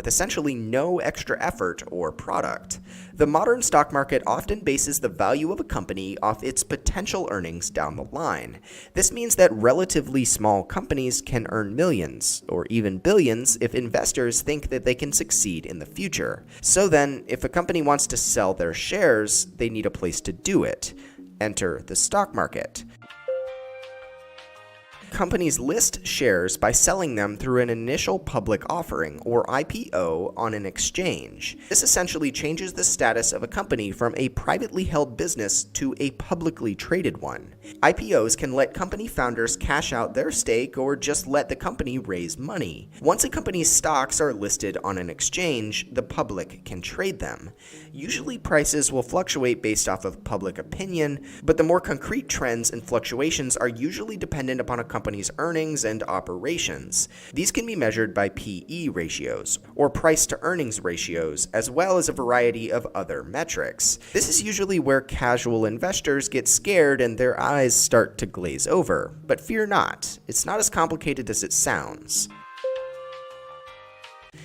with essentially no extra effort or product. The modern stock market often bases the value of a company off its potential earnings down the line. This means that relatively small companies can earn millions, or even billions, if investors think that they can succeed in the future. So then, if a company wants to sell their shares, they need a place to do it. Enter the stock market. Companies list shares by selling them through an initial public offering, or IPO, on an exchange. This essentially changes the status of a company from a privately held business to a publicly traded one. IPOs can let company founders cash out their stake or just let the company raise money. Once a company's stocks are listed on an exchange, the public can trade them. Usually prices will fluctuate based off of public opinion, but the more concrete trends and fluctuations are usually dependent upon a company's earnings and operations. These can be measured by PE ratios, or price to earnings ratios, as well as a variety of other metrics. This is usually where casual investors get scared and their eyes start to glaze over. But fear not, it's not as complicated as it sounds.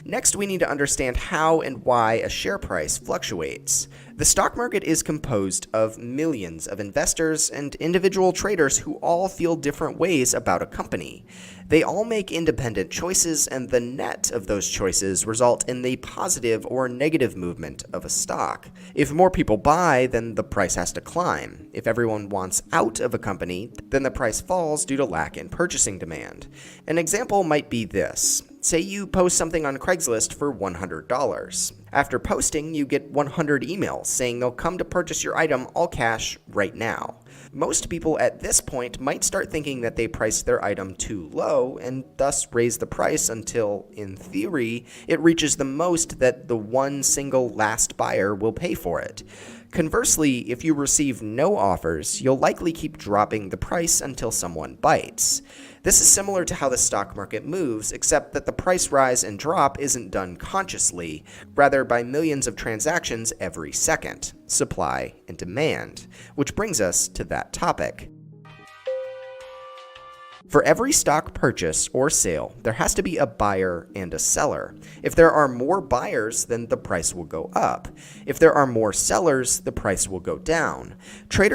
Next, we need to understand how and why a share price fluctuates. The stock market is composed of millions of investors and individual traders who all feel different ways about a company. They all make independent choices, and the net of those choices result in the positive or negative movement of a stock. If more people buy, then the price has to climb. If everyone wants out of a company, then the price falls due to lack in purchasing demand. An example might be this. Say you post something on Craigslist for $100. After posting, you get 100 emails saying they'll come to purchase your item all cash right now. Most people at this point might start thinking that they priced their item too low and thus raise the price until, in theory, it reaches the most that the one single last buyer will pay for it. Conversely, if you receive no offers, you'll likely keep dropping the price until someone bites. This is similar to how the stock market moves, except that the price rise and drop isn't done consciously, rather by millions of transactions every second, supply and demand, which brings us to that topic. For every stock purchase or sale, there has to be a buyer and a seller. If there are more buyers, then the price will go up. If there are more sellers, the price will go down. Traders